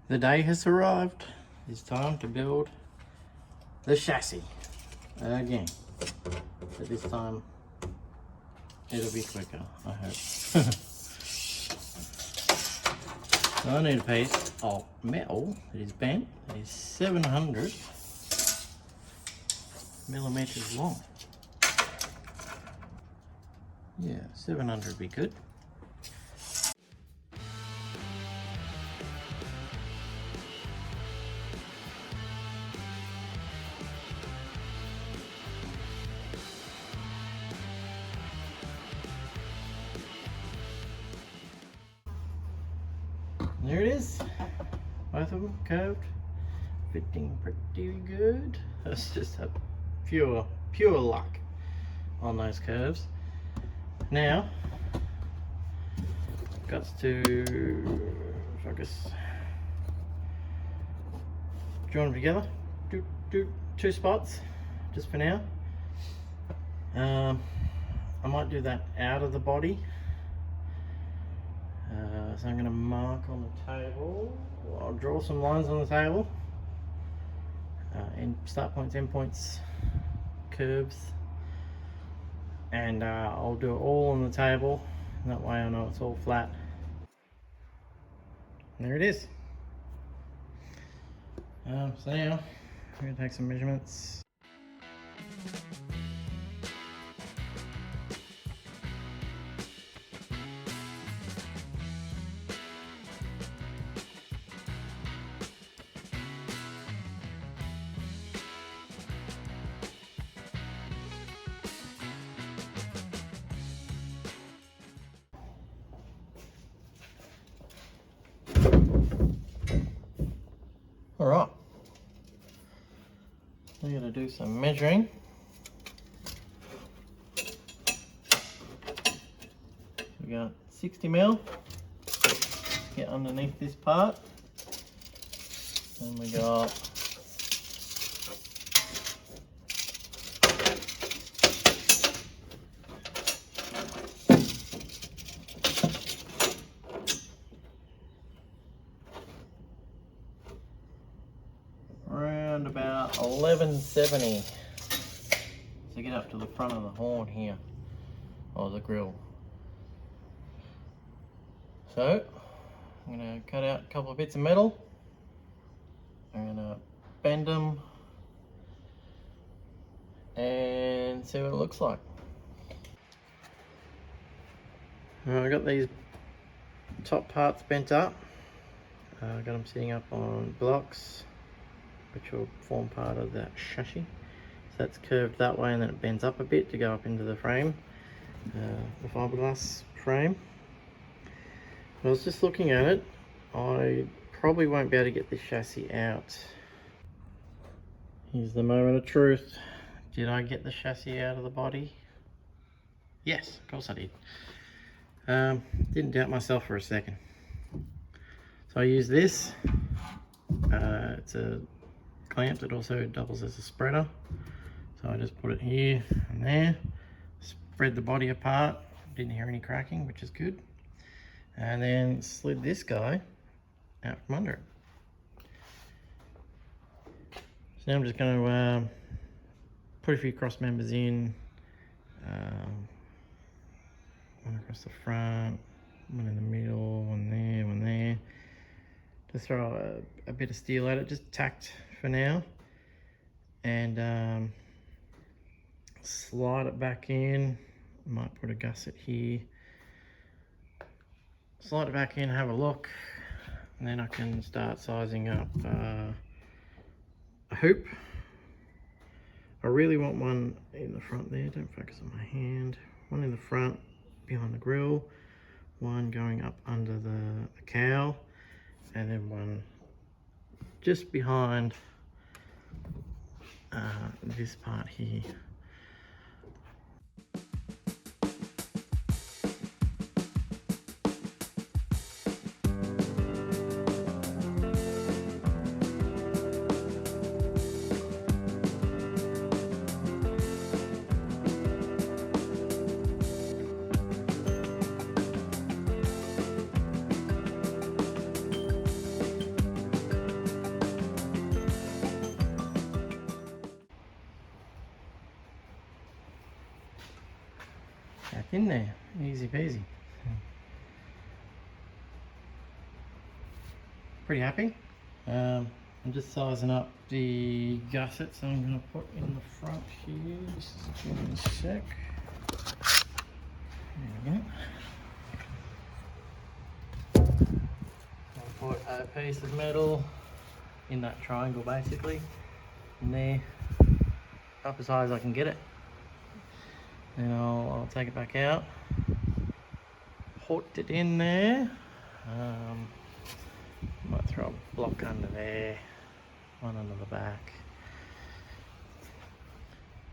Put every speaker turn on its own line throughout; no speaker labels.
The day has arrived. It's time to build the chassis again. But this time it'll be quicker, I hope. So I need a piece of metal that is bent. It is 700 millimeters long. Yeah, 700 would be good. There it is, both of them curved, fitting pretty good. That's just a pure luck on those curves. Now, got to focus, join them together, do two spots just for now. I might do that out of the body. So I'm going to mark on the table. I'll draw some lines on the table. And start points, end points, curves. And I'll do it all on the table. And that way I know it's all flat. And there it is. So now I'm going to take some measurements. Alright, we're going to do some measuring. We got 60 mil, get underneath this part, and we got around about 1170. So get up to the front of the horn here, or the grill. So I'm going to cut out a couple of bits of metal. I'm going to bend them and see what it looks like. I got these top parts bent up. I got them sitting up on blocks which will form part of that chassis. So that's curved that way and then it bends up a bit to go up into the frame, the fiberglass frame. I was just looking at it, I probably won't be able to get this chassis out. Here's the moment of truth. Did I get the chassis out of the body? Yes, of course I did. Didn't doubt myself for a second. So I use this. It's a clamp that also doubles as a spreader. So I just put it here and there, spread the body apart, didn't hear any cracking, which is good. And then slid this guy out from under it. So now I'm just going to put a few cross members in, one across the front, one in the middle, one there. Just throw a bit of steel at it, just tacked for now, and slide it back in. Might put a gusset here. Slide it back in, have a look, and then I can start sizing up a hoop. I really want one in the front there, don't focus on my hand. One in the front behind the grill, one going up under the cowl, and then one just behind this part here. in there, easy peasy. Pretty happy. I'm just sizing up the gussets I'm going to put in the front here. Just give me a sec. There we go. I'll put a piece of metal in that triangle basically, in there, up as high as I can get it. Then I'll take it back out, put it in there. Might throw a block under there, one under the back.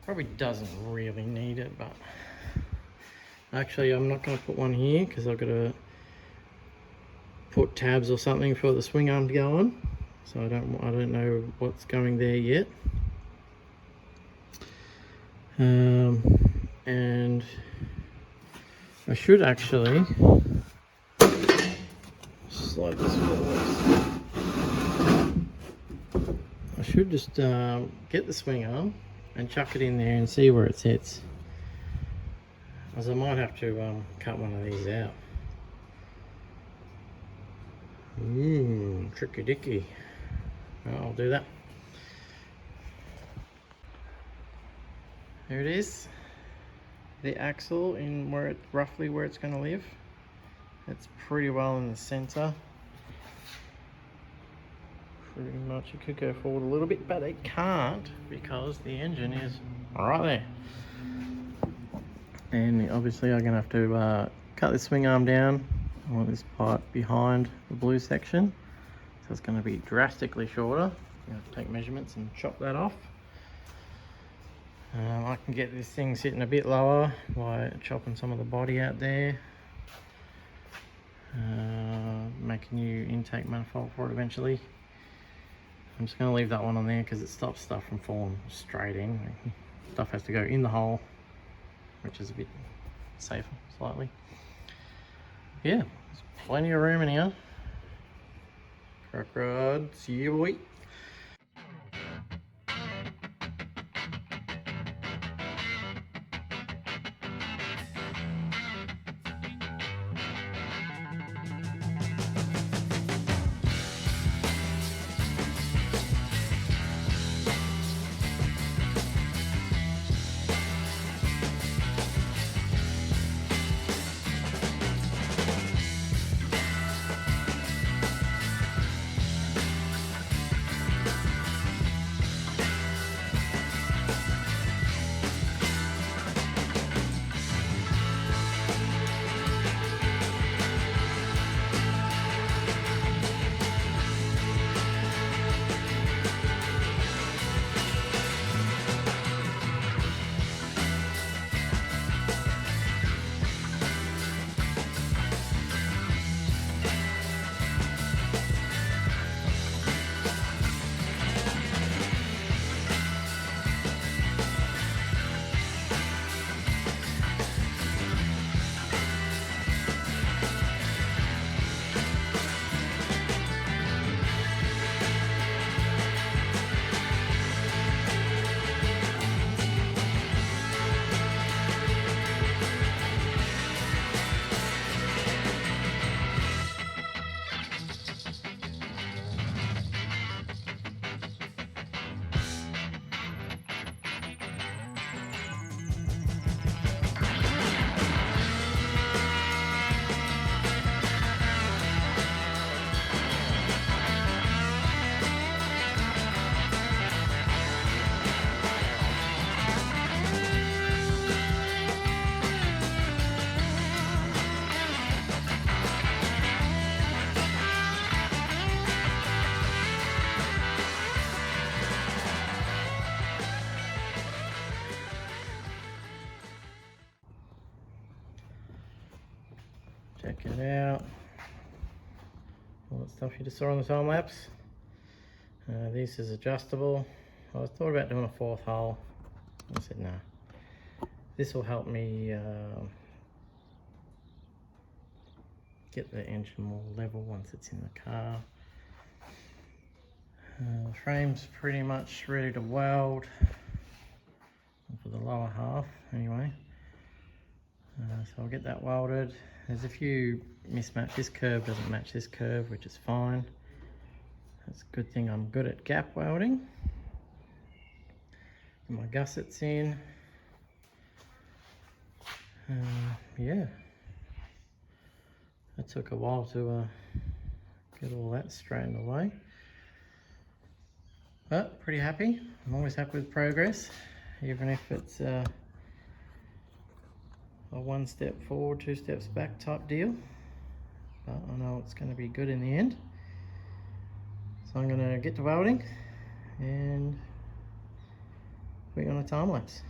Probably doesn't really need it, but actually I'm not going to put one here because I've got to put tabs or something for the swing arm to go on. So I don't know what's going there yet. And I should actually slide this forward. I should just get the swing arm and chuck it in there and see where it sits. As I might have to cut one of these out. Tricky dicky. I'll do that. There it is. The axle in roughly where it's going to live. It's pretty well in the center. Pretty much it could go forward a little bit, but it can't because the engine is right there. And obviously I'm going to have to cut this swing arm down. I want this part behind the blue section. So it's going to be drastically shorter. You have to take measurements and chop that off. I can get this thing sitting a bit lower by chopping some of the body out there. Make a new intake manifold for it eventually. I'm just going to leave that one on there because it stops stuff from falling straight in. Stuff has to go in the hole, which is a bit safer slightly. Yeah, there's plenty of room in here. Crocrodz, yeah boy. Check it out. All that stuff you just saw on the time lapse. This is adjustable. I thought about doing a fourth hole. I said no. This will help me get the engine more level once it's in the car. The frame's pretty much ready to weld for the lower half anyway. So I'll get that welded. There's a few mismatch. This curve doesn't match this curve, which is fine. That's a good thing I'm good at gap welding. Get my gussets in. Yeah, that took a while to get all that straightened away, but pretty happy. I'm always happy with progress, even if it's a one step forward, two steps back type deal, but I know it's going to be good in the end. So I'm going to get to welding and put you on a time lapse.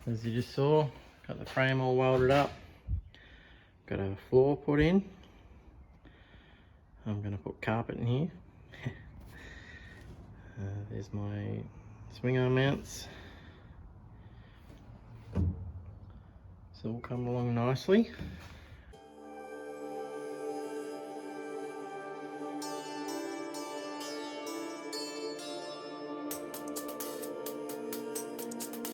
As you just saw, got the frame all welded up, got a floor put in. I'm going to put carpet in here. There's my swing arm mounts. It's all coming along nicely.